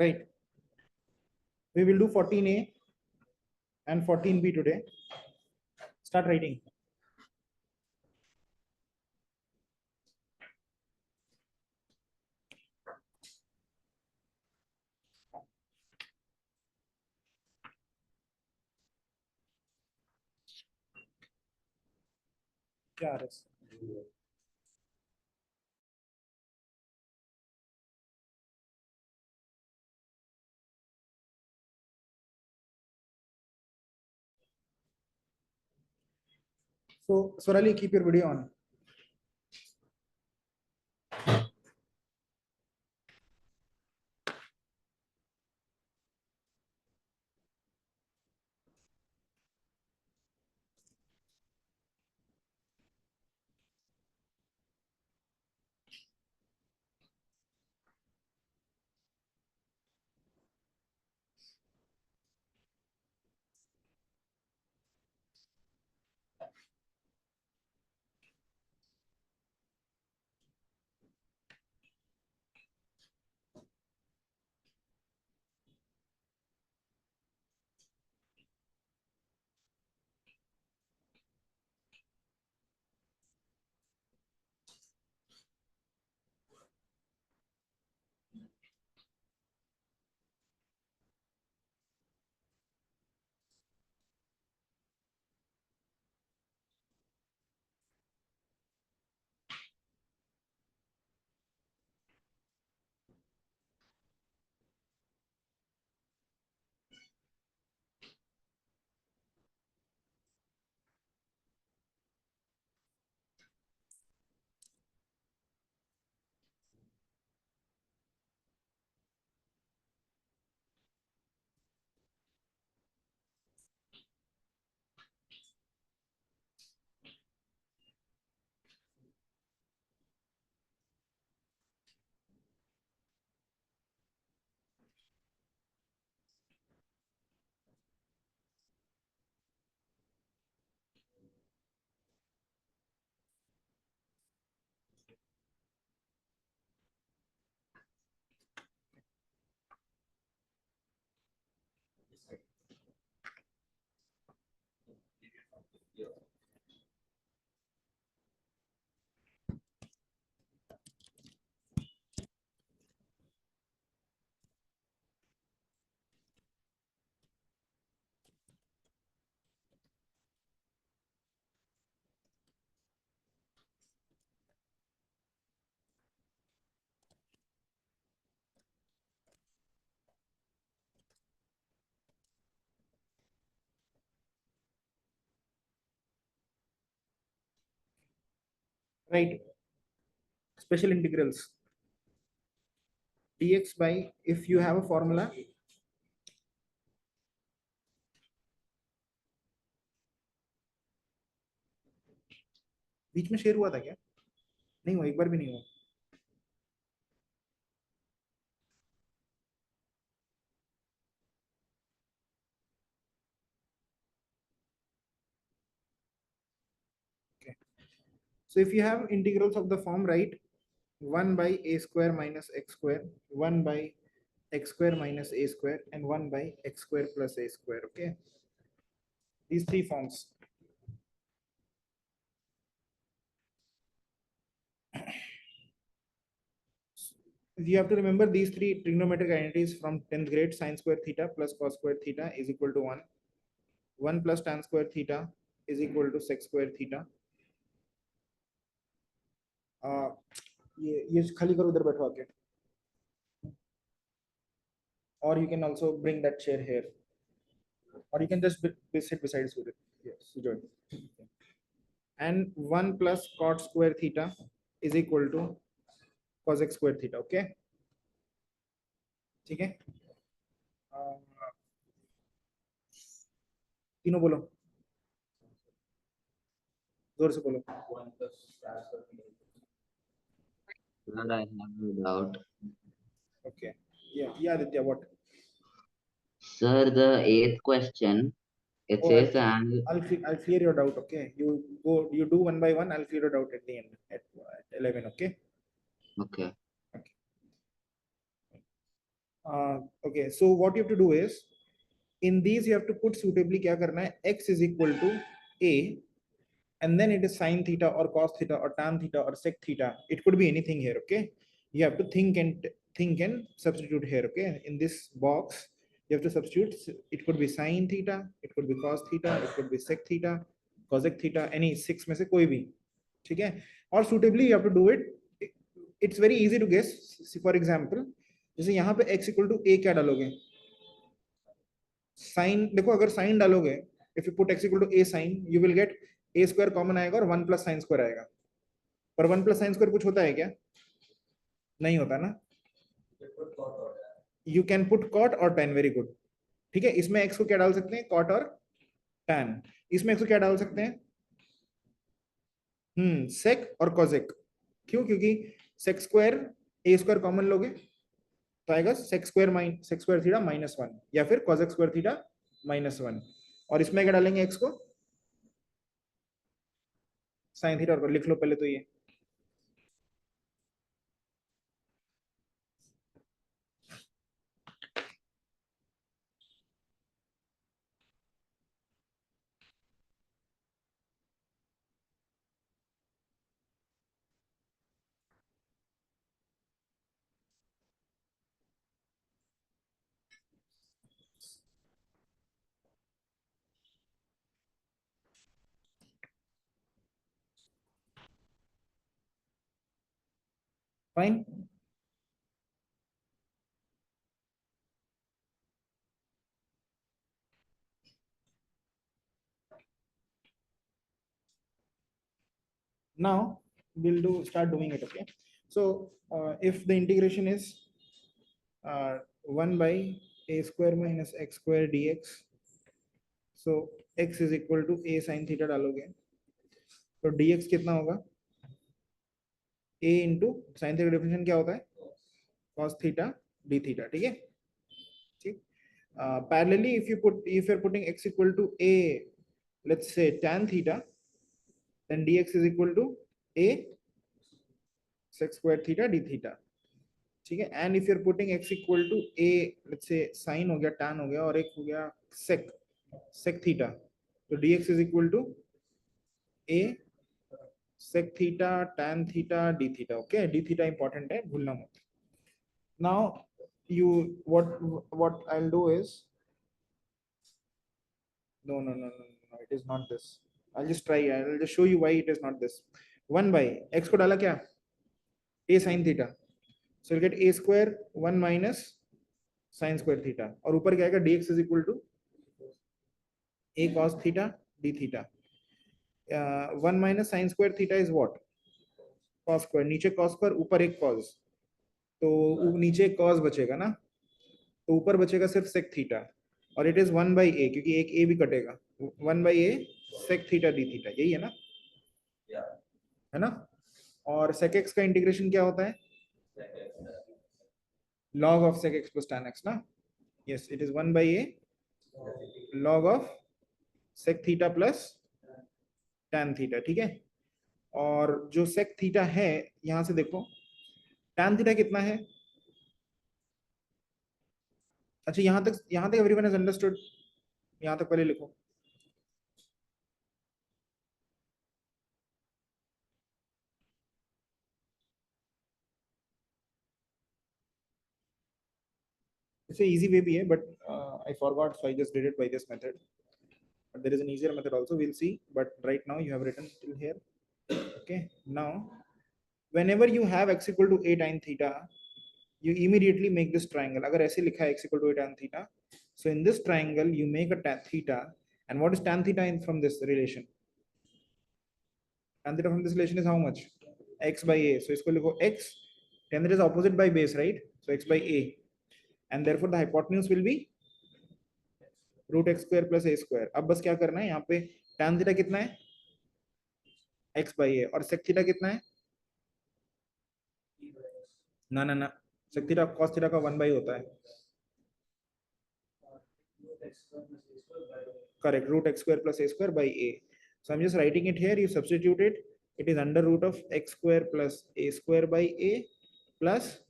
right? We will do 14A and 14B today. Start writing. KRS. So Sorali, keep your video on. Right. Special integrals. Dx by, if you have a formula, बीच में share हुआ था क्या? नहीं हुआ, एक बार भी नहीं हुआ. Okay. So if you have integrals of the form, right, 1 by a square minus x square, 1 by x square minus a square, and 1 by x square plus a square. Okay, these three forms. You have to remember these three trigonometric identities from 10th grade. Sine square theta plus cos square theta is equal to 1. 1 plus tan square theta is equal to sec square theta. ये खाली करो उधर बैठवा के. Or you can also bring that chair here, or you can just sit beside Surya. Yes, Sujoy. And 1 plus cot square theta is equal to cosec square theta. Okay, ठीक है. तीनों बोलो, जोर से बोलो. And I have no doubt. Okay. Yeah, Aditya, what? Sir, the eighth question, it says the angle. I'll clear your doubt. Okay, you go. You do one by one. I'll clear your doubt at the end at 11. Okay. Okay. Okay, so what you have to do is, in these you have to put suitably क्या करना है, x is equal to a, and then it is sine theta or cos theta or tan theta or sec theta. It could be anything here. Okay, you have to think and substitute here. Okay, in this box you have to substitute. It could be sine theta, it could be cos theta, it could be sec theta, cosec theta, any six में से कोई भी, ठीक है. और suitably you have to do it. It's very easy to guess. For example, जैसे यहाँ पे x equal to a क्या डालोगे, साइन. देखो अगर साइन डालोगे, if you put x equal to a sin, you will get a square common आएगा और 1 प्लस साइन स्क्वायर आएगा. पर 1 प्लस साइन स्क्वायर कुछ होता है क्या? नहीं होता ना. यू कैन पुट कॉट और tan. Very good. ठीक है, इसमें x को क्या डाल सकते हैं, कॉट और tan. इसमें x को क्या डाल सकते हैं, सेक और कॉजेक. क्यों? क्योंकि sec square a square common लोगे तो आएगा सेक स्क्वायर थीटा -1, या फिर कॉजेक स्क्वायर थीटा -1. और इसमें क्या डालेंगे, x को साइन थीटा. और लिख लो पहले तो ये. Fine. Now we'll start doing it. Okay, so if the integration is 1 by a square minus x square dx, so x is equal to a sin theta डालोगे तो dx कितना होगा, a into sine theta differential क्या होता है, cos theta d theta. ठीक है, ठीक. Parallelly, if you're putting x equal to a, let's say tan theta, then dx is equal to a sec square theta d theta. ठीक है. And if you are putting x equal to a, let's say sin हो गया, tan हो गया, और एक हो गया sec थीटा, तो dx is equal to a sec theta tan theta d theta. Okay, d theta important है, भूलना मत. Now you what I'll do is, no, it is not this. I'll just show you why it is not this. 1 by x को डाला क्या, a sin theta, so you'll get a square 1 minus sin square theta, और ऊपर क्या आएगा, dx is equal to a cos theta d theta. 1 minus sin square theta is what, cos square. नीचे cos square, ऊपर एक cos, तो नीचे एक cos बचेगा ना, तो ऊपर बचेगा सिर्फ sec theta, और it is 1 by a, क्योंकि एक a भी कटेगा. 1 by a sec theta d theta, यही है ना, है ना. और sec x का इंटीग्रेशन क्या होता है, log of sec x plus tan x ना. yes, it is 1 by a log of sec theta plus tan theta. ठीक है, और जो sec theta है, यहां से देखो tan theta कितना है. अच्छा, यहां तक एवरीवन हैज अंडरस्टूड. यहां तक पहले लिखो. It's a easy way भी है, but I forgot, so I just did it by this method. But there is an easier method also, we'll see. But right now you have written till here. Okay, now whenever you have x equal to a tan theta, you immediately make this triangle. अगर ऐसे लिखा है x equal to a tan theta, so in this triangle you make a tan theta. And what is tan theta from this relation? Tan theta from this relation is how much, x by a. So इसको लिखो x, tan theta is opposite by base, right? So x by a, and therefore the hypotenuse will be root x square plus a square. अब बस क्या करना है, यहाँ पे tan theta कितना है, x by a, और sec theta कितना है, ना sec theta cos theta का 1 by होता है. Correct, root x square plus a square by a. So I'm just writing it here, you substitute it. It is under root of x square plus a square by a plus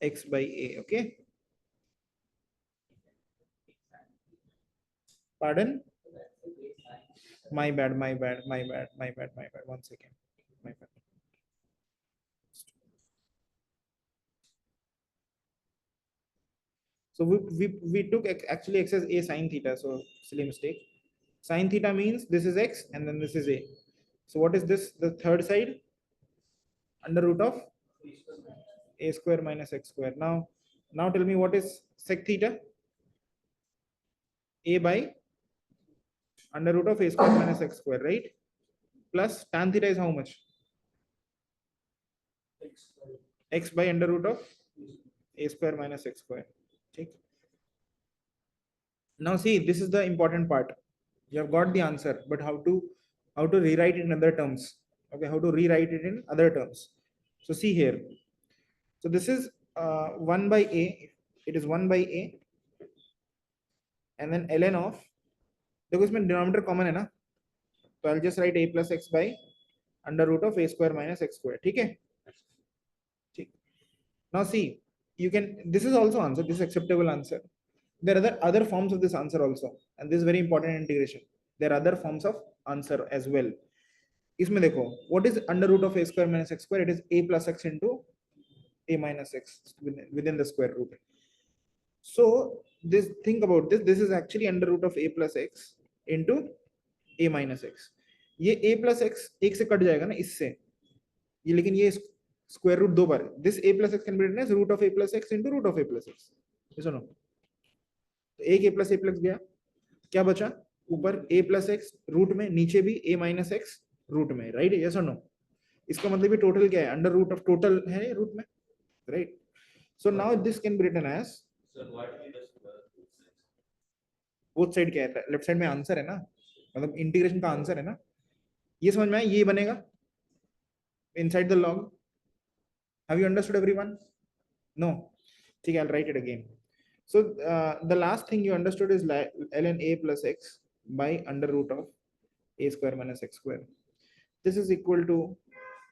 x by a. Okay, Pardon? My bad, my bad, my bad, my bad, my bad. 1 second. My bad. So we took actually x as a sine theta. So silly mistake. Sine theta means this is x and then this is a. So what is this? The third side? Under root of a square minus x square. Now tell me what is sec theta? A by under root of a square minus x square, right? Plus tan theta is how much? X by under root of a square minus x square. Okay. Now see, this is the important part. You have got the answer, but how to rewrite it in other terms? Okay, how to rewrite it in other terms? So see here. So this is 1 by a. It is 1 by a, and then ln of. देखो इसमें denominator common है ना, तो I'll just write a plus x by under root of a square minus x square. ठीक है? ठीक. Now see, you can. This is also answer. This is acceptable answer. There are other forms of this answer also, and this is very important in integration. There are other forms of answer as well. इसमें देखो, what is under root of a square minus x square? It is a plus x into a minus x within the square root. So this, think about this. This is actually under root of a plus x into a minus x. ये a plus x एक से cut जाएगा ना इससे, ये लेकिन ये square root दो बार. This a plus x can be written as root of a plus x into root of a plus x. सुनो, तो एक a plus गया, क्या बचा ऊपर a plus x रूट में, नीचे भी a minus x रूट में, राइट? यस और नो? इसका मतलब ये टोटल क्या है? अंडर रूट ऑफ टोटल है रूट में, right? So now this can be written as, both side क्या है? लेफ्ट साइड में आंसर है ना, मतलब इंटीग्रेशन का आंसर है ना, ये समझ में आया? ये बनेगा inside the log. Have you understood everyone? No? ठीक है, I'll write it again. So the last thing you understood is ln a plus x by under root of a square minus x square. This is equal to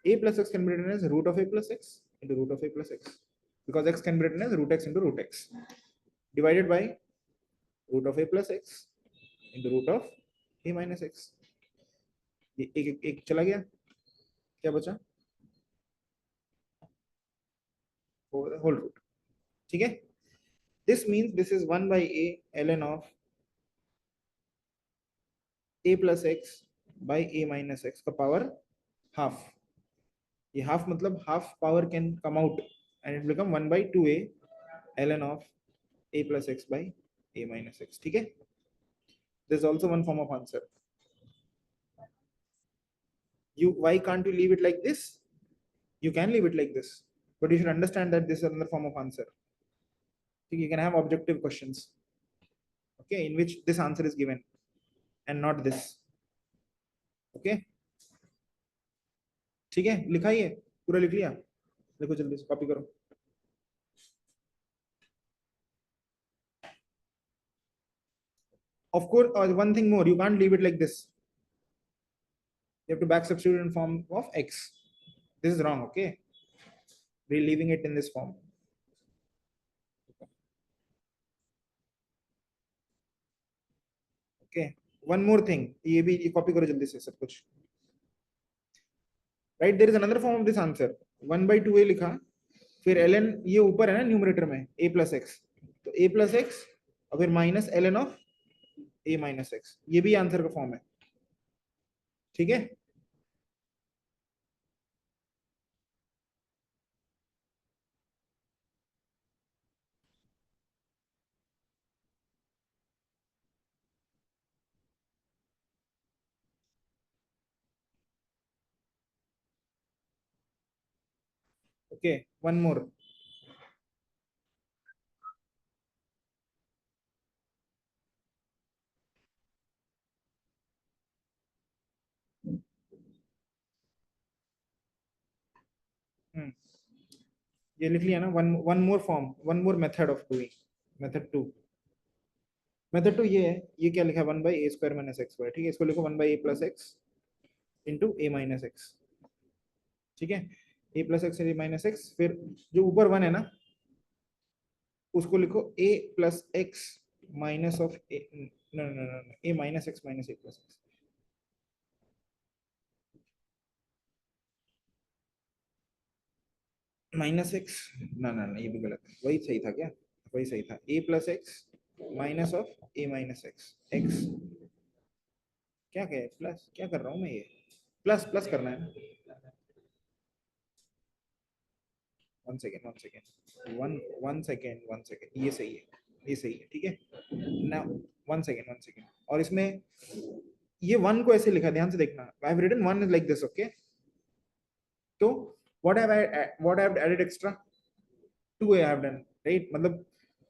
a plus x can be written as root of a plus x into root of a plus x, because x can be written as root x into root x divided by root of a plus x into root of a minus x. एक चला गया, क्या बचा? Whole root. ठीक है? This means this is 1 by a ln of a plus x by a minus x का power half. ये half मतलब half power can come out and it become 1 by 2a ln of a plus x by a minus x. ठीक है? There is also one form of answer. Why can't you leave it like this? You can leave it like this, but you should understand that this is another form of answer. You can have objective questions, okay, in which this answer is given and not this. Okay? ठीक है? लिखा ही है, पूरा लिख लिया? देखो जल्दी से कॉपी करो. Of course, one thing more, you can't leave it like this. You have to back substitute in form of x. This is wrong, okay? We're leaving it in this form. Okay, one more thing, ये भी copy करो जल्दी से सब कुछ. Right, there is another form of this answer. 1 by 2a लिखा, फिर ln ये ऊपर है ना न्यूमरेटर में a plus x, तो a plus x और फिर minus ln of a minus x. ये भी आंसर का फॉर्म है. ठीक है? Okay, one more. ये लिख लिया ना. one more form, one more method of doing. Method 2. Method 2 ये है, ये क्या लिखा है? 1 by a square minus x square. ठीक है, इसको लिखो 1 by a plus x into a minus x. ठीक है? a plus x a minus x, फिर जो ऊपर 1 है ना, उसको लिखो a plus x minus of a, no, a minus x minus a plus x. Minus x, ना ये भी गलत है, वही सही था क्या? वही सही था, a plus x minus of a minus x x, क्या क्या प्लस क्या कर रहा हूँ मैं, ये प्लस प्लस करना है ना। वन सेकेंड, ये सही है, ये सही है, ठीक है ना। वन सेकेंड, और इसमें ये वन को ऐसे लिखा, ध्यान से देखना, I have written one like this, okay. तो what I have added extra, 2a I have done, right? मतलब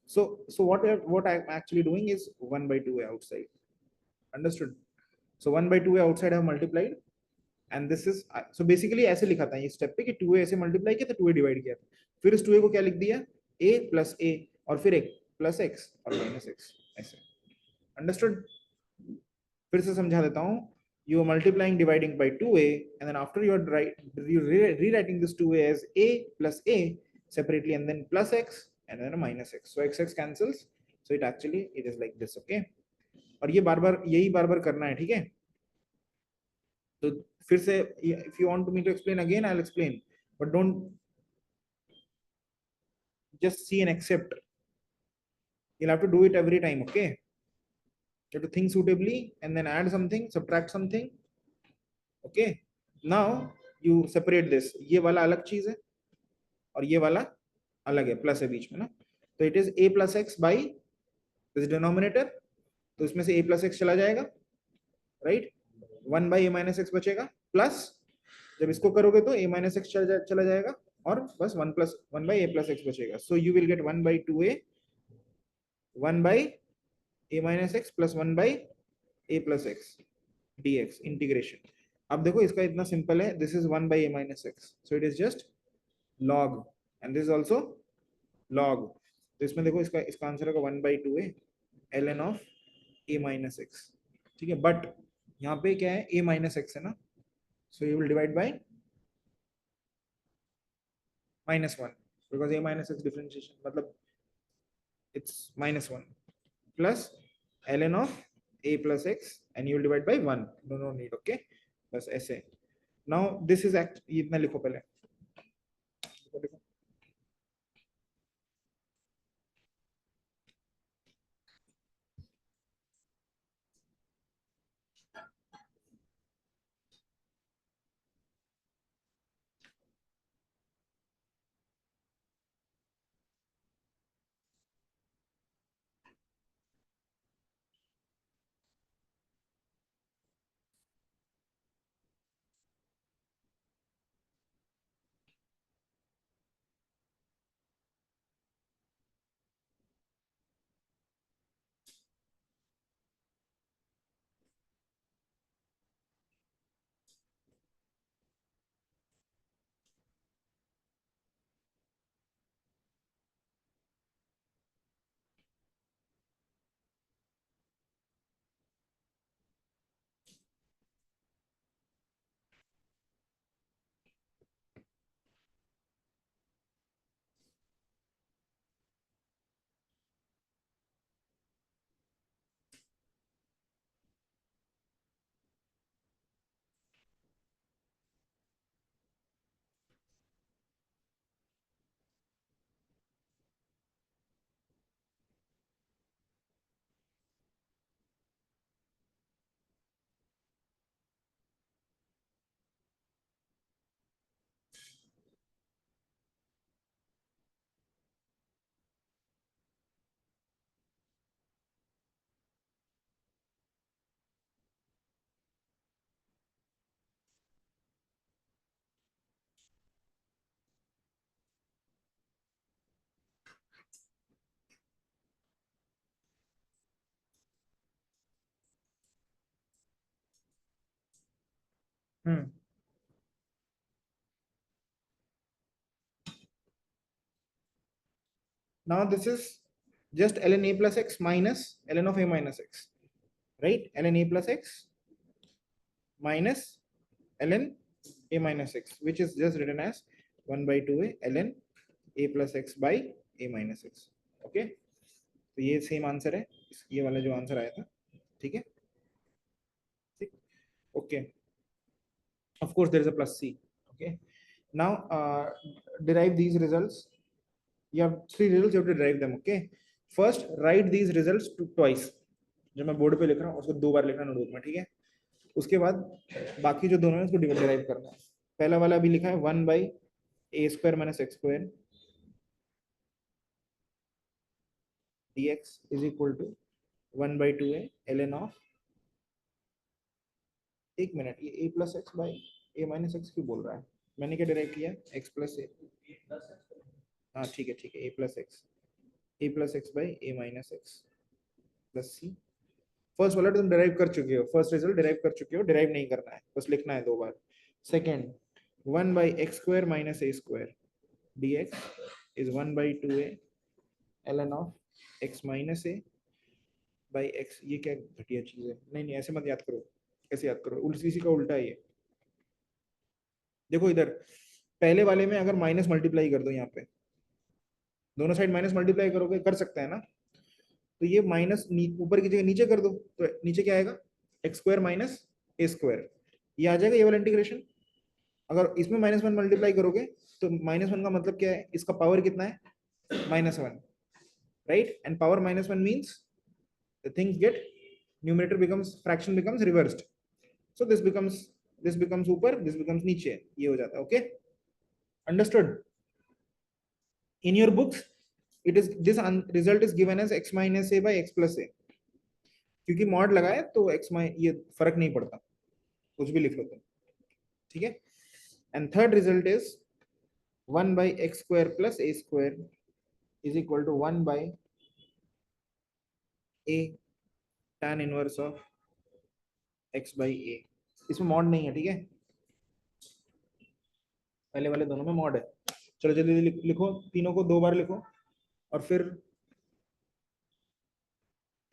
so what I'm actually doing is 1 by 2a outside, understood? So 1 by 2a outside I have multiplied, and this is so basically ऐसे लिखा था ये step पे कि 2a ऐसे multiply किया था, 2a डिवाइड किया था, फिर इस 2a को क्या लिख दिया, a प्लस a, और फिर एक प्लस x और माइनस x, ऐसे, अंडरस्टूड? फिर से समझा देता हूँ, you are multiplying dividing by 2a, and then after you are rewriting this 2a as a plus a separately, and then plus x and then a minus x, so x cancels, so it is like this, okay? और ये बार बार यही बार बार करना है, ठीक है? तो फिर से if you want me to explain again I'll explain, but don't just see and accept, you'll have to do it every time, okay? You have to think suitably and then add something, subtract something, okay? Now you separate this, ये वाला अलग चीज है और ये वाला अलग है, प्लस है बीच में ना, तो it is a plus x by this denominator, तो इसमें से a प्लस एक्स चला जाएगा, right? 1 by a minus x बचेगा, प्लस जब इसको करोगे तो a माइनस एक्स चला जाएगा, और बस 1 बाई a प्लस एक्स बचेगा, सो you will get 1 by 2a 1 by a minus x plus 1 by a plus x dx integration. अब देखो इसका इतना सिंपल है, this is 1 by a minus x, so it is just log, and this is also log, तो इसमें देखो इसका इसका आंसर होगा 1 by 2a ln of a minus x, ठीक है? बट यहाँ पे क्या है, a माइनस एक्स है ना, so you will divide by -1, because a minus X differentiation मतलब it's -1 plus ln of a plus X, and you will divide by 1, no need, okay? बस ऐसे। नाउ दिस इज एक्ट, इतना लिखो पहले, लिखो। Now this is just ln a plus x minus ln of a minus x, right? ln a plus x minus ln a minus x, which is just written as 1 by 2a ln a plus x by a minus x, okay? तो ये same answer है, ये वाला जो answer आया था ठीक है, ठीक, okay, of course there is a plus c. Okay, now derive these results. You have three results, you have to derive them. Okay, first write these results twice. जो मैं बोर्ड पे लिख रहा हूँ उसको 2 बार लिखना नोटबुक में, ठीक है। उसके बाद बाकी जो दोनों है उसको डिराइव करना है। पहला वाला अभी लिखा है 1/a² - x² dx is equal to 1/2a ln of, एक मिनट, ये a + x/a - x क्यों बोल रहा है? मैंने क्या डिराइव किया? x + a, हाँ ठीक है ठीक है, a + x, a + x/a - x plus c। First वाला तुम डिराइव कर चुके हो, फर्स्ट रिजल्ट डिराइव कर चुके हो, डिराइव नहीं करना है, बस लिखना है 2 बार। Second 1/x² - a² dx is 1/2a ln of x - a/x। ये क्या घटिया चीज है? नहीं नहीं, ऐसे मत याद करो, कैसे याद करो, उसी का उल्टा है ये। देखो इधर पहले वाले में अगर माइनस मल्टीप्लाई कर दो, यहाँ पे दोनों साइड माइनस मल्टीप्लाई करोगे, कर सकते हैं ना, तो ये माइनस ऊपर की जगह नीचे कर दो, तो नीचे क्या आएगा? x² - a², ये आ जाएगा ये वाला इंटीग्रेशन। अगर इसमें -1 मल्टीप्लाई करोगे तो -1 का मतलब क्या है? इसका पावर कितना है? -1, right? And power -1 means the things get, numerator becomes, fraction becomes reversed, so this becomes ऊपर, this becomes नीचे, ये हो जाता है। Okay, understood? In your books it is, this result is given as x - a by x + a, क्योंकि mod लगा है तो x ये फर्क नहीं पड़ता, कुछ भी लिख लो तुम, ठीक है। And third result is 1/x² + a² is equal to 1/a tan inverse of x/a। इसमें मॉड नहीं है, ठीक है, पहले वाले दोनों में मॉड है। चलो जल्दी लिखो, तीनों को 2 बार लिखो और फिर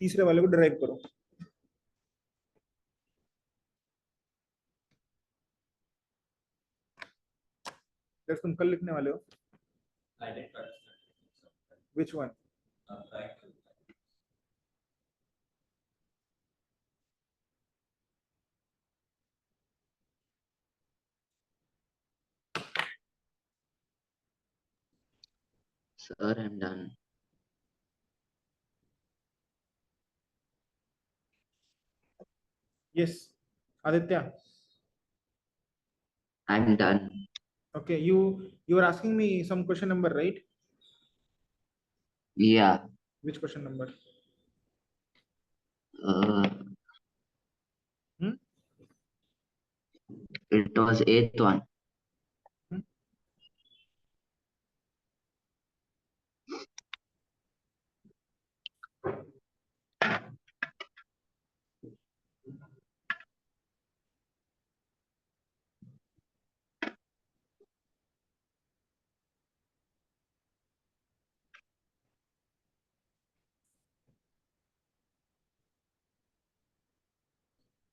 तीसरे वाले को डिराइव करो। जब तुम कल लिखने वाले हो, which one? Sir, I'm done. Yes Aditya, I'm done. okay, you are asking me some question number, right? Yeah. Which question number? Uh, Hmm? it was 8th one. Hmm?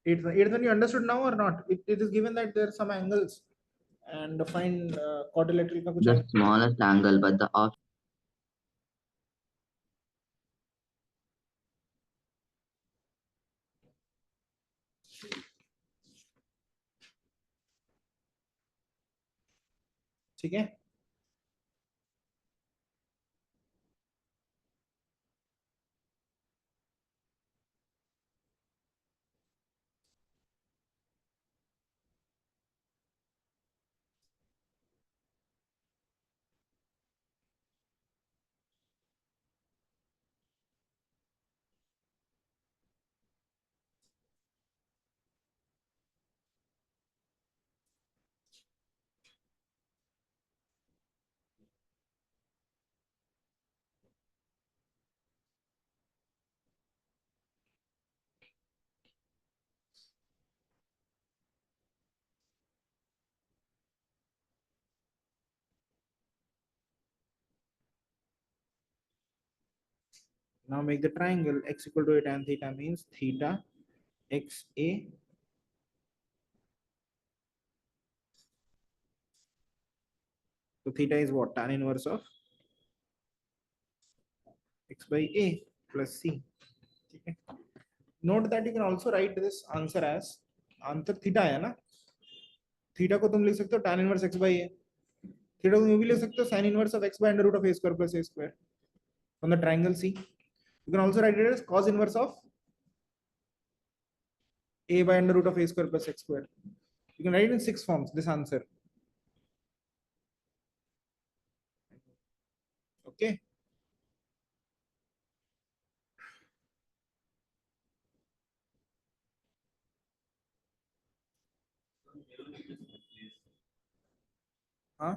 Eighth one you understood now or not? It is given that there are some angles and find quadrilateral का कुछ The angle, smallest angle, but the option. ठीक है। Now make the triangle x equal to a tan theta means theta xa, so theta is what? Tan inverse of x/a plus c, ठीक है। note that you can also write this answer as answer theta है ना, theta को तुम लिख सकते हो tan inverse x by a, theta को भी लिख सकते हो sin inverse of x by under root of a square plus a square from the triangle C. You can also write it as cos inverse of a by under root of a square plus x square. You can write it in 6 forms, this answer. Okay. Huh?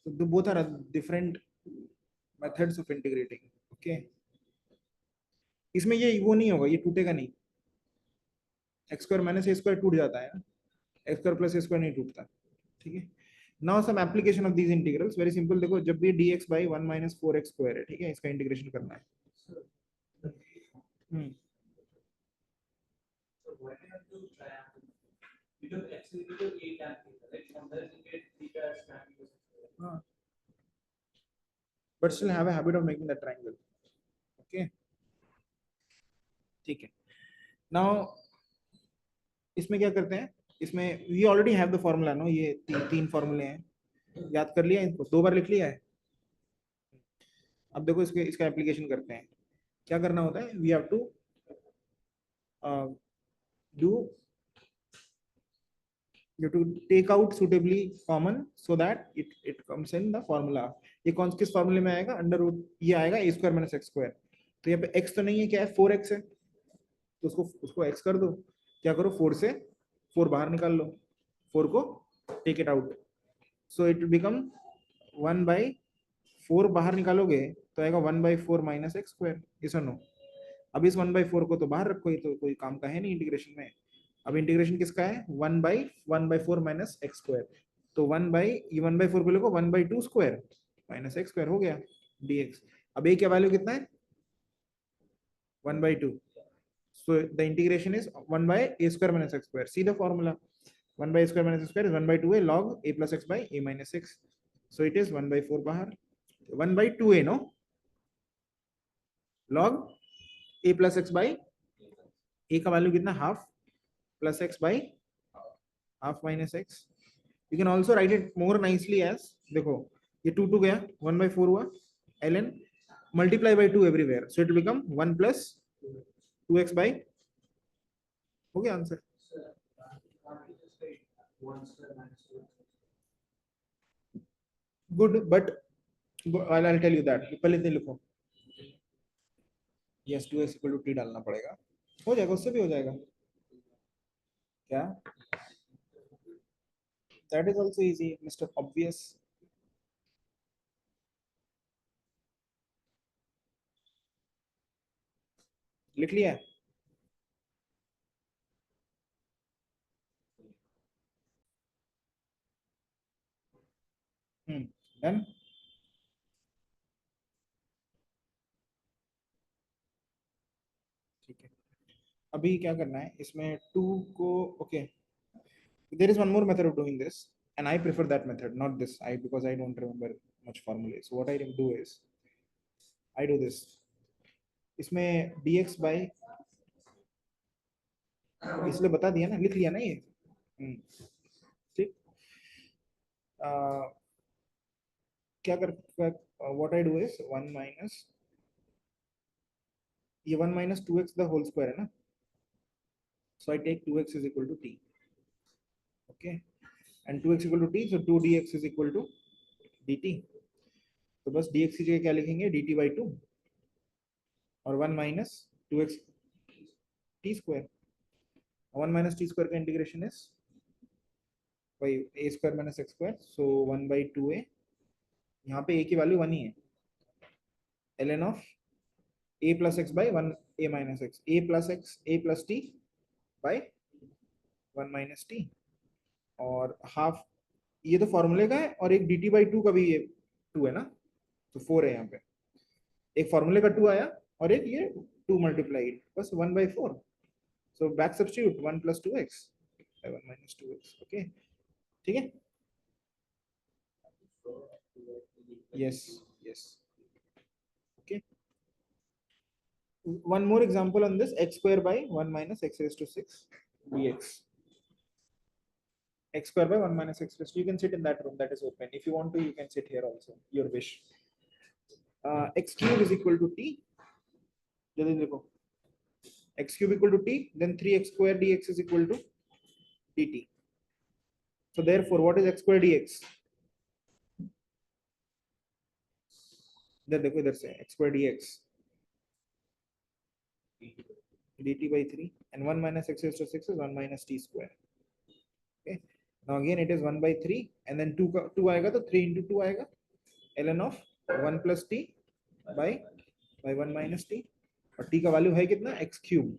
So the both are different methods of integrating. Okay. इसमें ये वो नहीं होगा, ये टूटेगा नहीं, x square minus a square टूट जाता है, x square plus a square नहीं टूटता, ठीक है। Now some application of these integrals, very simple. देखो जब भी dx by 1 minus 4x square है, ठीक है, इसका इंटीग्रेशन करना है। But still have a habit of making that triangle. Okay. ठीक है। Now इसमें क्या करते हैं, इसमें we already have the formula, no, ये तीन फॉर्मूले हैं, याद कर लिया इनको, 2 बार लिख लिया है। अब देखो इसका एप्लीकेशन करते हैं। क्या करना होता है, we have to do, you have to take out suitably common so that it comes in the formula. ये कौन किस फॉर्मूले में आएगा, अंडर रूट, ये आएगा a square minus x square. तो यहाँ पे x तो नहीं है, क्या है, 4x है, तो उसको x कर दो। क्या करो, 4 से 4 बाहर निकाल लो, 4 को take it out, so it become 1 by 4 बाहर निकालोगे तो आएगा 1 बाई 4 माइनस एक्स स्क्वायर, ये सुनो। अब इस 1 बाई 4 को तो बाहर रखो, ये तो कोई काम का है नहीं इंटीग्रेशन में। अब इंटीग्रेशन किसका है, 1 बाई 4 माइनस एक्स स्क्वायर, तो 1 बाई 4 को लिखो 1 by 2 square minus x square, हो गया dx। अब a का वैल्यू कितना है, 1 by 2, so the integration is 1 by a square minus x square. See the formula, 1 by a square minus x square is 1 by 2a log a plus x by a minus x, so it is 1 by 4 bahar, 1 by 2a, no, log a plus x by a का value कितना, half, plus x by half minus x. You can also write it more nicely as, देखो ये 2 गया, 1 by 4 हुआ, ln multiply by 2 everywhere, so it will become 1 plus 2x by, हो गया answer. Good, but I'll tell you that, पहले इतने लिखो, yes 2x equal to t डालना पड़ेगा, हो जाएगा, उससे भी हो जाएगा क्या, that is also easy, Mr. Obvious. लिख लिया है, डन। ठीक है, अभी क्या करना है इसमें 2 को, okay, there is one more method of doing this and I prefer that method, not this, because I don't remember much formulae. So what I do is I do this, इसमें dx by, इसलिए बता दिया ना, लिख लिया ना ये, ठीक। क्या कर, what I do is 1 minus, ये 1 minus 2x the whole square है ना, so I take 2x is equal to t, okay, and 2x equal to t, so 2 dx is equal to dt, तो बस dx की जगह क्या लिखेंगे, dt by 2 और 1 minus 2x t square, 1 minus t square का integration is by a square minus x square, so 1 by 2a, यहाँ पे a की वैल्यू 1 ही है, ln of a plus x by 1 a minus x, a plus x a plus t by 1 minus t, और half, ये तो फॉर्मूले का है, और एक dt by 2 का भी ये 2 है ना, तो 4 है यहाँ पे, एक फॉर्मूले का 2 आया और एक ये 2 मल्टीप्लाइड, बस 1 by 4, so back substitute 1 plus 2x by 1 minus 2x, okay, ठीक है। Yes, yes. Okay. One more example on this: x square by 1 minus x raised to 6 dx. X square by 1 minus x raised to, you can sit in that room that is open. If you want to, you can sit here also, your wish. X cube is equal to t. जल्दी देखो, x cube equal to t, then 3x square dx is equal to dt. So therefore, what is x square dx? इधर देखो, इधर से x square dx dt by 3, and 1 minus x raised to 6 is 1 minus t square. Okay. Now again it is 1 by 3, and then 2 आएगा तो 3 into 2 आएगा, ln of 1 plus t by 1 minus t, और t का value है कितना, x cube.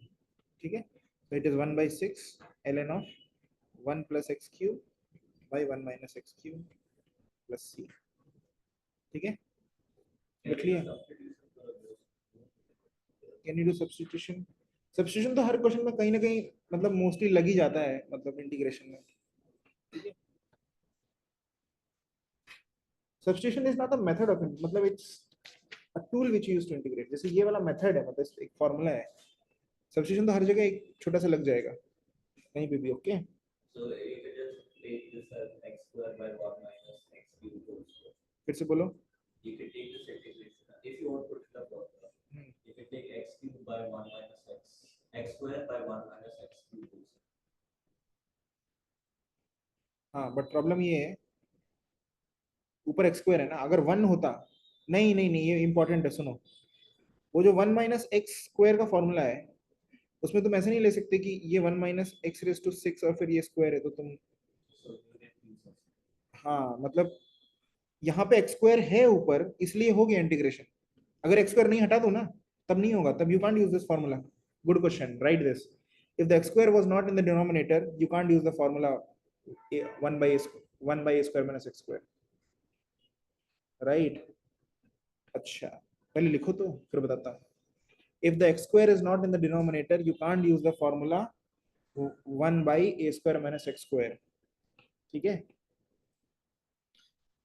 ठीक है, so it is 1 by 6 ln of 1 plus x cube by 1 minus x cube plus c. ठीक है, लिख लिया. Can you do substitution? Substitution तो हर क्वेश्चन में कहीं ना कहीं मतलब मोस्टली लग ही जाता है, मतलब इंटीग्रेशन में. ठीक है, substitution is not a method of, मतलब it's a tool which you use to integrate. जैसे ये वाला मेथड है, मतलब एक फार्मूला है. सब्स्टिट्यूशन तो हर जगह एक छोटा सा लग जाएगा कहीं पे भी. Okay, So if you just take this as x square by 1 minus x cube whole square. फिर से बोलो. You can take this integration. If you want to put it in the formula, you can take x cube by 1 minus x square by 1 minus x cube whole square. हाँ, but problem ये है, ऊपर x square है ना, अगर 1 होता, नहीं नहीं नहीं, ये इंपॉर्टेंट है, सुनो. वो जो 1 माइनस एक्स स्क्वायर का फॉर्मूला है, उसमें तुम ऐसे नहीं ले सकते कि ये 1 माइनस एक्स रेज टू 6 और फिर ये स्क्वायर है, तो तुम, So you get two such. हाँ मतलब यहाँ पे एक्स स्क्वायर है ऊपर, इसलिए हो गया इंटीग्रेशन. अगर एक्स स्क्वायर नहीं हटा दो ना, तब नहीं होगा, तब you can't use this formula. Good question, right this. If the x square was not in the denominator, you can't use the formula 1 by a square minus x square. Right. अच्छा, पहले लिखो तो फिर बताता हूँ. If the x square is not in the denominator, you can't use the formula 1 by a square minus x square. ठीक है,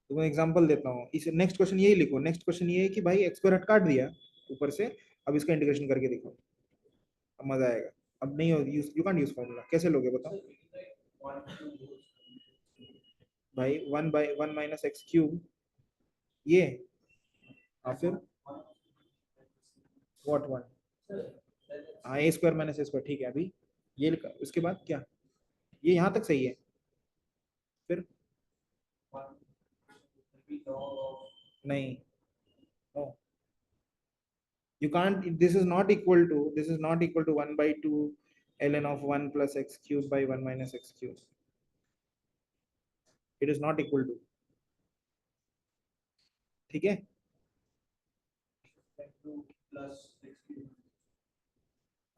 तो मैं एग्जांपल देता हूँ. इस नेक्स्ट क्वेश्चन यही लिखो. नेक्स्ट क्वेश्चन ये है कि भाई x स्क्वायर हट काट दिया ऊपर से, अब इसका इंटीग्रेशन करके दिखाओ, अब मजा आएगा. अब नहीं, यू कांट यूज फॉर्मूला. कैसे लोगे बताओ भाई. 1 by 1 minus x cube, ये, और फिर व्हाट 1, हाँ a square minus a square. ठीक है, अभी ये लिखा, उसके बाद क्या, ये यहाँ तक सही है. फिर नहीं, no, you can't, this is not equal to 1 by 2 ln of 1 plus x cube by 1 minus x cube. It is not equal to. ठीक है,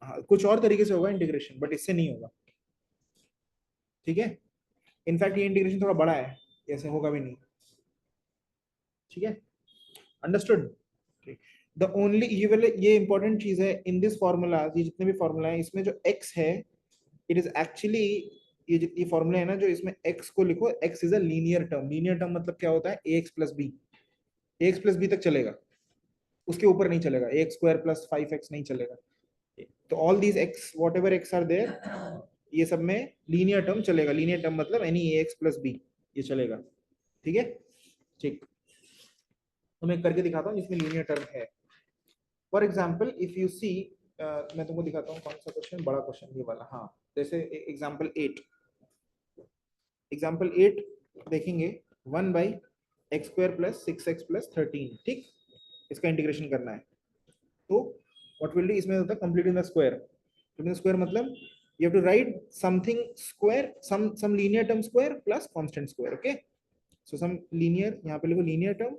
हाँ कुछ और तरीके से होगा इंटीग्रेशन, बट इससे नहीं होगा. ठीक है, इनफैक्ट ये इंटीग्रेशन थोड़ा बड़ा है, ऐसे होगा भी नहीं. ठीक है, अंडरस्टूड. द ओनली, ये इंपॉर्टेंट चीज है इन दिस फॉर्मूला. ये जितने भी फॉर्मूला है, इसमें जो x है, इट इज एक्चुअली, ये जितनी फॉर्मूला है ना, जो इसमें x को लिखो, x is a linear term. Linear term मतलब क्या होता है, ax plus b. ax plus b तक चलेगा, उसके ऊपर नहीं चलेगा. ax स्क्वायर प्लस 5x नहीं चलेगा. तो all these x, whatever x are there, ये सब में लीनियर टर्म चलेगा. लीनियर टर्म मतलब एनी ax प्लस b, ये चलेगा. ठीक है, ठीक. तो मैं करके दिखाता हूँ जिसमें लीनियर टर्म है. For example if you see, मैं तुमको दिखाता हूँ कौन सा क्वेश्चन, बड़ा क्वेश्चन ये वाला. हाँ, जैसे एग्जाम्पल 8. एग्जाम्पल 8 देखेंगे. 1 by x square plus 6x plus 13. ठीक, इसका इंटीग्रेशन करना है. तो व्हाट विल डू, इसमें होता है completing the square. Completing the square मतलब you have to write something square, some linear term square plus constant square. Okay, so some linear, यहाँ पे लिखो linear term,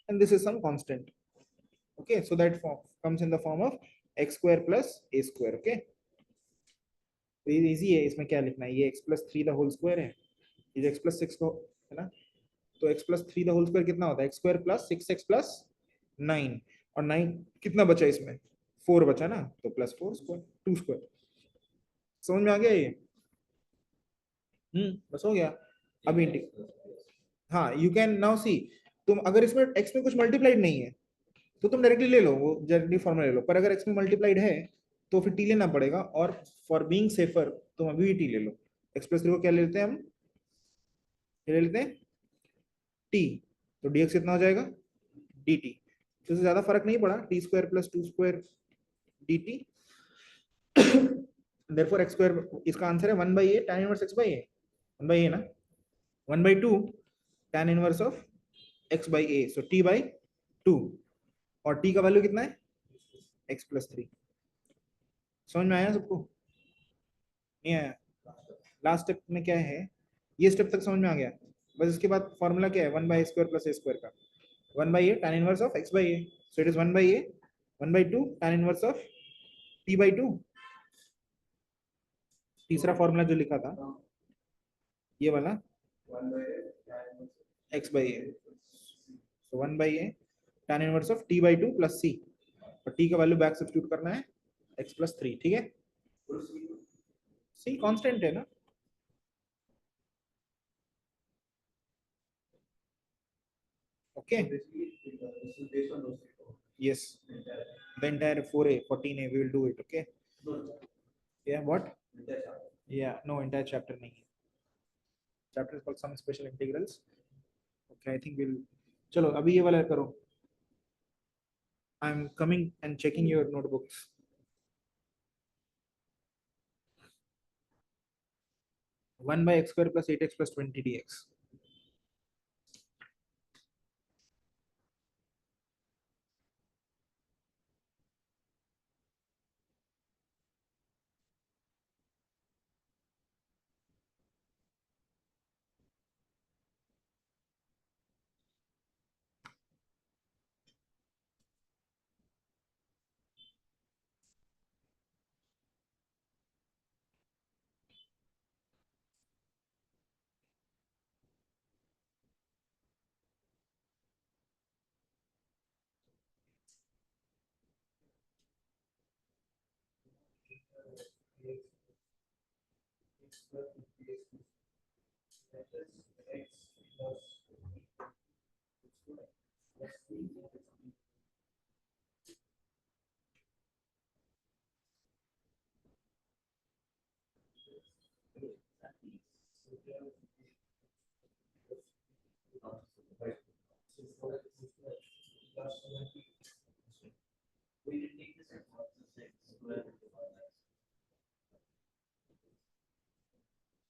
and this is some constant. Okay, so that form comes in the form of x square plus a square. Okay, तो ये easy है. इसमें क्या लिखना है, ये x plus 3 the whole square है, ये x plus 6 को है ना, तो x plus 3 the whole square कितना होता है, x square plus 6x plus 9, और 9 कितना बचा इसमें, 4 बचा ना, तो प्लस 4 स्क्वायर 2 स्क्वायर. समझ में आ गया ये? बस हो गया. अभी हाँ यू कैन नाउ सी, तुम अगर इसमें x में कुछ मल्टीप्लाइड नहीं है तो तुम डायरेक्टली ले लो, वो डायरेक्टली फॉर्मूला ले लो, पर अगर x में मल्टीप्लाइड है तो फिर t लेना पड़ेगा, और फॉर बीइंग सेफर तुम अभी भी t ले लो। x प्लस 3 को क्या ले लेते हैं हम, ये ले लेते हैं t, तो dx कितना हो जाएगा dt, तो इससे ज्यादा फर्क नहीं पड़ा, t square plus 2 square dt। therefore x square, इसका आंसर है 1 by a tan inverse x by a, 1 by a ना, 1 by 2 tan inverse of x by a, so t by 2, और t का वैल्यू कितना है x प्लस 3। समझ में आया सबको, नहीं आया? लास्ट स्टेप में क्या है, ये स्टेप तक समझ में आ गया, बस इसके बाद फॉर्मूला क्या है, 1 by a square plus a square का, 1 by a tan inverse of x by a, so it is 1 by a 1 by 2 tan inverse of t by 2। तीसरा फॉर्मूला जो लिखा था ये वाला, x by a, so 1 by a tan inverse of t by 2 plus c, और t का value back substitute करना है x प्लस 3, ठीक है, c कांस्टेंट है ना। Okay yes, the entire 4a 14a we will do it, okay, yeah what, yeah no entire chapter nahi hai, chapter is called some special integrals, okay I think we'll, chalo abhi ye wala karo, I'm coming and checking your notebooks। One by x square plus 8x plus 20 dx।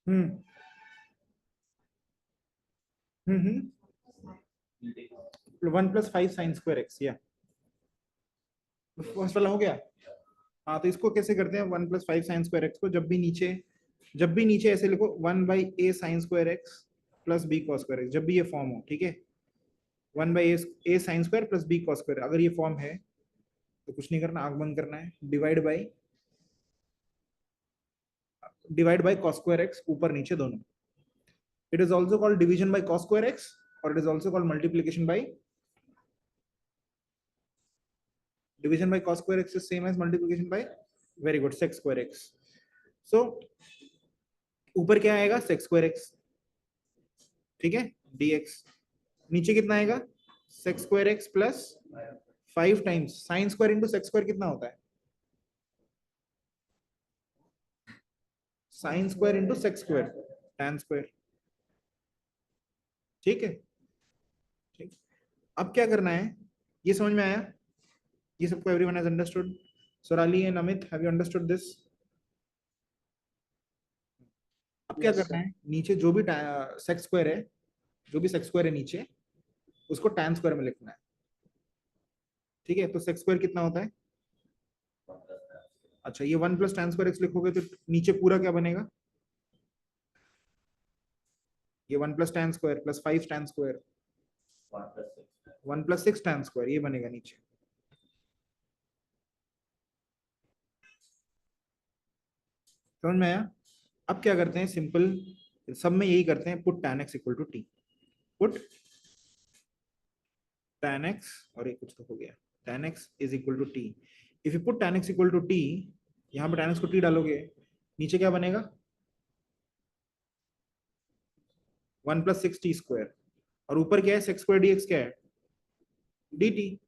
Hmm hmm 1 plus 5 sin square x, या first वाला हो गया। हाँ तो इसको कैसे करते हैं, 1 plus 5 sin square x को जब भी नीचे ऐसे लिखो 1 by a sin square x plus b cos square x, जब भी ये फॉर्म हो, ठीक है, 1 by a sin square plus b cos square, अगर ये फॉर्म है तो कुछ नहीं करना, आंख बंद करना है, divide by cos square x, ऊपर नीचे दोनों। It is also called division bye cos square x, और it is also called multiplication bye, division by cos square x is same as multiplication by, very good, sec square x। so ऊपर क्या आएगा sec square x, ठीक है, dx, नीचे कितना आएगा sec square x plus 5 times sin square into sec square कितना होता है, sin square into sec square tan square, ठीक है, ठीक। अब क्या करना है, ये समझ में आया, ये सबको everyone has understood, Sorali and Amit, have you understood this? अब क्या करना है, नीचे जो भी सेक स्क्वायर है, जो भी सेक स्क्वायर है नीचे, उसको tan स्क्वायर में लिखना है, ठीक है, तो सेक स्क्वायर कितना होता है, अच्छा ये 1 प्लस tan स्क्वायर x लिखोगे तो नीचे पूरा क्या बनेगा, ये 1 plus tan square plus 5 tan square, 1 plus 6 tan square, ये बनेगा नीचे। समझ में आया? अब क्या करते हैं, सिंपल सब में यही करते हैं, put tan x equal to T, put tan x, और ये कुछ तो हो गया, tan x is equal to T, if you put tan x equal to T, यहाँ पे tan x को t डालोगे, नीचे क्या बनेगा 1 प्लस 6 टी स्क्वायर, और ऊपर क्या है, sec square dx क्या है, dt,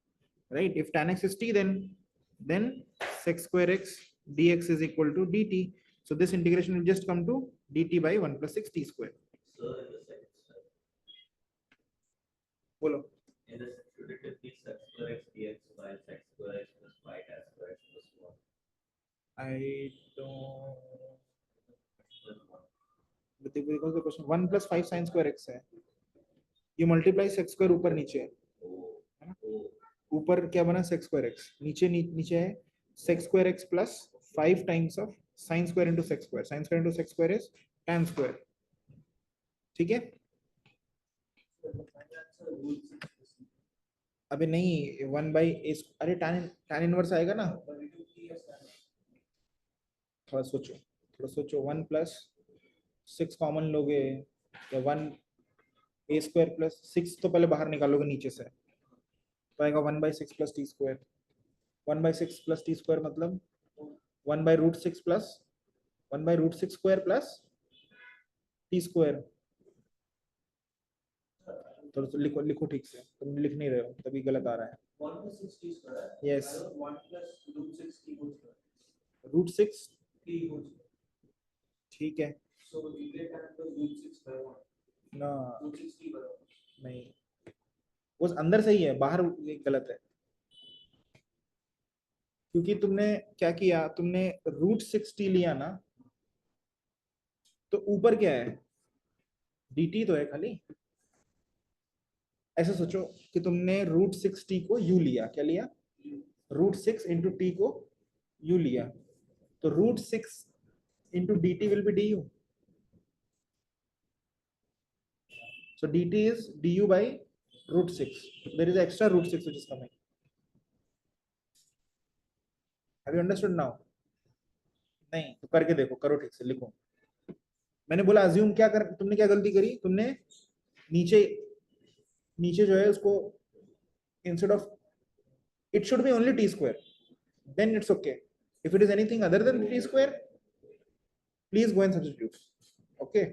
right? If tan x is t, then sec square x dx is equal to dt. So this integration will just come to dt by 1 plus 6 t square. So in the second step, बोलो. in the should it be sec square x dx by sec square x plus y tan square x plus 1? I don't. Plus 1. But because the question 1 plus 5 sin square x है, ये multiply sex square ऊपर नीचे है, Oh, oh. ऊपर क्या बना sex square x, नीचे नीचे है sex square x plus 5 times of sine square into sex square, sine square into sex square is tan square. ठीक है, अबे नहीं 1 बाई ए, अरे tan इनवर्स आएगा ना, थोड़ा सोचो 1 प्लस 6 कॉमन लोगे या 1 ए स्क्वायर प्लस 6 तो पहले बाहर निकालोगे नीचे से, तो आएगा 1 by 6 plus T square. 1 by 6 plus T square मतलब 1 by root 6 plus 1 by root 6 square plus T square. तो लिखो लिखो ठीक से, तुम लिख नहीं रहे हो तभी गलत आ रहा है. 1 plus 6 t square. Yes. 1 plus root 6 t whole square. Root 6 T whole square. ठीक है So we get tan plus root 6 by 1. ना, Root 6 t by 1. नहीं वो अंदर सही है, बाहर ये गलत है, क्योंकि तुमने क्या किया, तुमने रूट 6t लिया ना, तो ऊपर क्या है, dt तो है खाली. ऐसे सोचो कि तुमने रूट 6t को u लिया, क्या लिया, रूट 6 इंटू टी को u लिया, तो root 6 into dt will be du. So dt is du by root 6. There is extra root 6 which is coming. Have you understood now? नहीं तो करके देखो, करो ठीक से, लिखो. मैंने बोला अज्यूम क्या कर, तुमने क्या गलती करी, तुमने नीचे नीचे जो है उसको instead of, it should be only T square, then it's okay. If it is anything other than T square, please go and substitute. Okay,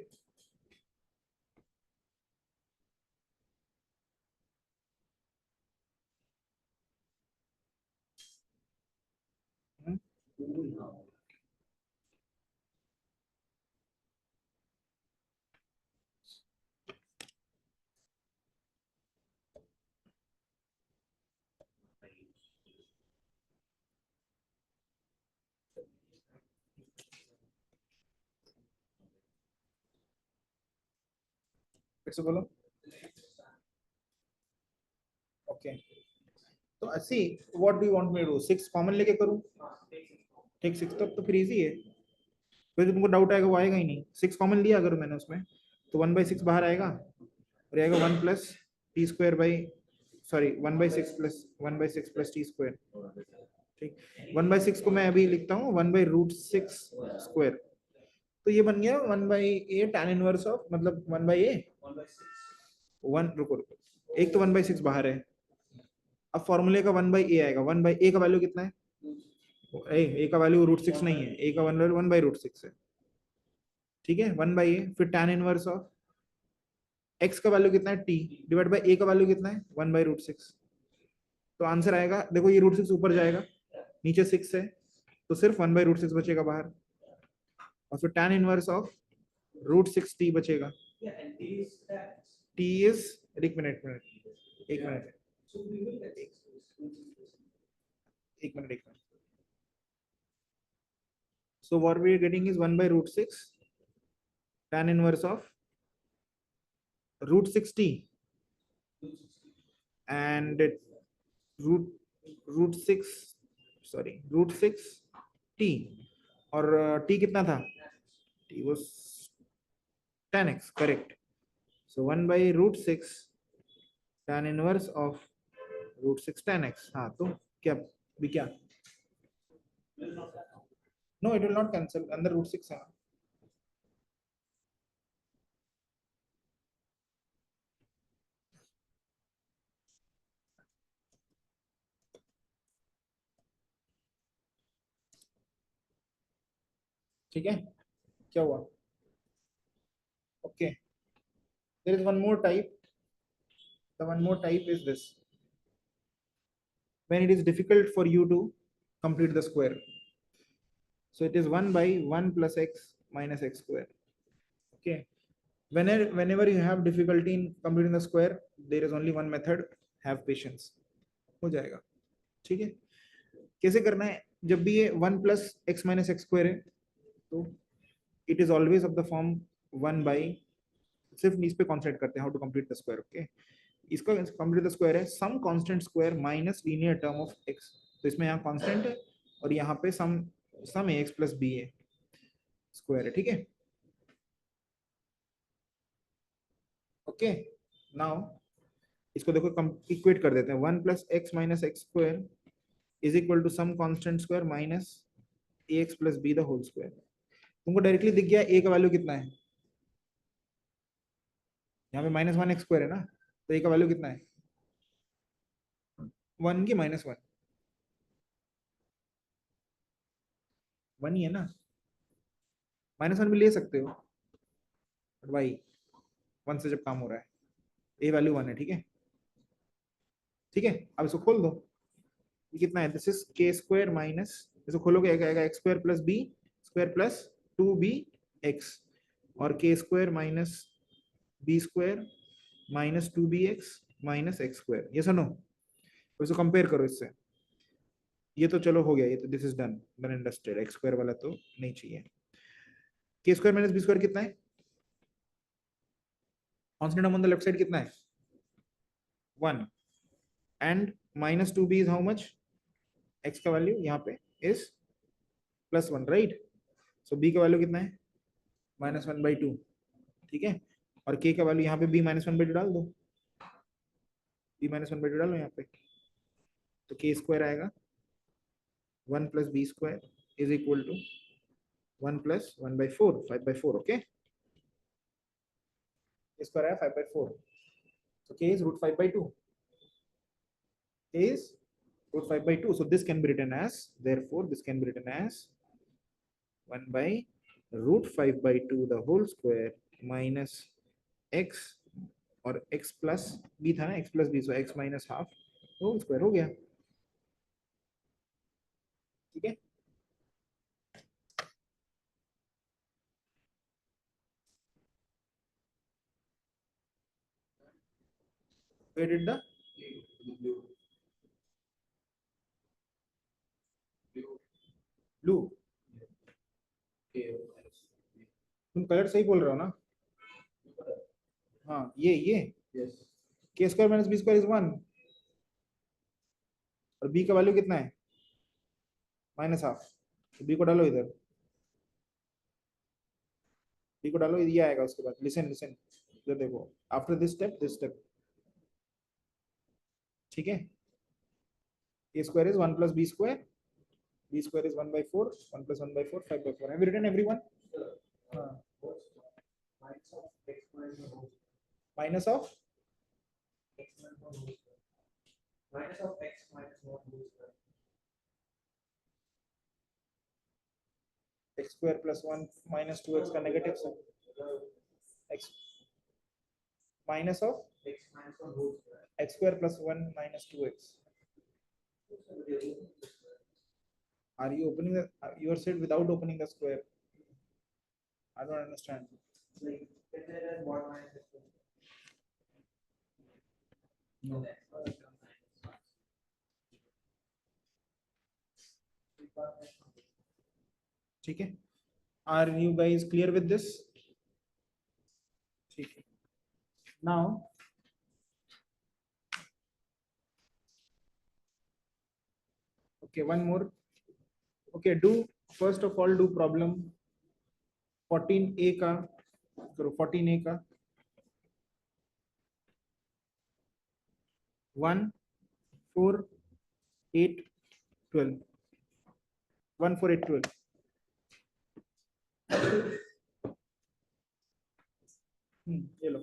फिर से बोलो. ओके, तो ऐसी what do you want me to do, 6 common लेके करूं, ठीक 6 तक तो फिर इजी है. फिर तुमको डाउट आएगा वो आएगा ही नहीं, 6 कॉमन लिया अगर मैंने उसमें, तो 1 बाई 6 बाहर आएगा और आएगा 1 plus T square by, sorry 1 by 6 plus T square. ठीक, 1 बाई 6 को मैं अभी लिखता हूँ 1 बाई रूट 6 स्क्वायर, तो ये बन गया 1 by A tan inverse of, मतलब 1 बाई ए 1 by 6. 1, रुको रुको, एक तो 1 बाई 6 बाहर है, अब फॉर्मूले का 1 बाई ए आएगा. 1 बाई ए का वैल्यू कितना है, ए का वैल्यू रूट 6 नहीं है, ए का वैल्यू 1 बाई रूट 6 है. ठीक है, 1 बाई ए, फिर tan इनवर्स ऑफ x का वैल्यू कितना है t, डिवाइड बाय a का वैल्यू कितना है 1 बाई रूट 6. तो आंसर आएगा, देखो ये रूट 6 ऊपर जाएगा, नीचे 6 है, तो सिर्फ 1 बाई रूट 6 बचेगा बाहर, और फिर tan inverse of root 6 t बचेगा. Yeah, and t is that. t is, एक मिनट एक minute So we will get 6. एक minute. So what we are getting is 1 by root 6 tan inverse of root 6t and root 6, sorry root 6 t, और t कितना था, t was tan x, correct. So 1 by root 6 tan inverse of root 6 tan x. हाँ तो क्या भी क्या, no it will not cancel, अंदर root 6 है. ठीक है, क्या हुआ, okay. There is one more type The one more type is this. When it is difficult for you to complete the square. So it is 1 by 1 plus x minus x square. Okay. Whenever you have difficulty in completing the square, there is only one method. Have patience. हो जाएगा. ठीक है. कैसे करना है? जब भी ये 1 plus x minus x square है, तो it is always of the form 1 by, सिर्फ इस पे कॉन्सेंट्रेट करते हैं, how to complete the square. Okay. इसका कंप्लीट द स्क्वायर है some constant square minus linear term of x. तो इसमें यहाँ कांस्टेंट है और यहाँ पे सम ax प्लस b है, स्क्वायर है. ठीक है. ओके. नाउ इसको देखो इक्वेट कर देते हैं. 1 plus x minus x square is equal to some constant square minus ax plus b the whole square. तुमको डायरेक्टली दिख गया a का वैल्यू कितना है. यहाँ पे माइनस 1 एक्स स्क्वायर है ना, तो a का वैल्यू कितना है? 1 की माइनस 1 1 ही है ना. माइनस 1 भी ले सकते हो, बट भाई 1 से जब काम हो रहा है, a वैल्यू 1 है. ठीक है. ठीक है. अब इसको खोल दो. ये कितना है? This is k square minus, इसको खोलोगे आएगा x square plus b square plus 2bx और k square minus b square minus 2bx minus x square. ये सुनो, इसको कंपेयर करो इससे. ये तो चलो हो गया, ये तो this is done and dusted. x square वाला तो नहीं चाहिए. k square minus b square कितना है? Constant on the left side कितना है? 1 and minus 2b is how much? x का वैल्यू यहाँ पे is plus 1, right. So b का वैल्यू कितना है? माइनस 1/2. ठीक है. और k का वैल्यू यहाँ पे b माइनस 1/2 डाल दो. b माइनस 1/2 डालो यहाँ पे, तो k स्क्वायर आएगा 1 plus b square is equal to 1 plus 1/4, 5/4. Okay. k square आया 5/4. so k is root 5/2. k is root 5/2. So this can be written as, therefore this can be written as 1 by root 5/2 the whole square minus x, और x plus b था ना, x plus b, so x minus half whole square हो गया. ठीक है. Where did the blue? तुम colour सही बोल रहे हो ना? हाँ, ये k square minus b square is 1 और b का वैल्यू कितना है? Minus half. तो b को डालो इधर, b को डालो, ये आएगा. उसके बाद लिसन इधर देखो, आफ्टर दिस स्टेप. ठीक है. a square is 1 plus b square, b square is 1/4, 1 plus 1/4, 5/4. Have you written everyone? Minus of x minus 1 x square plus 1 minus 2x का नेगेटिव से x minus of x square plus 1 minus 2x. Are you opening the, you are said without opening the square? I don't understand. No. ठीक है. Are you guys clear with this? ठीक है. Now okay, one more. Okay, do first of all do problem 14a का करो. 14a का 1 4 8 12 1 4 8 12. ये लो.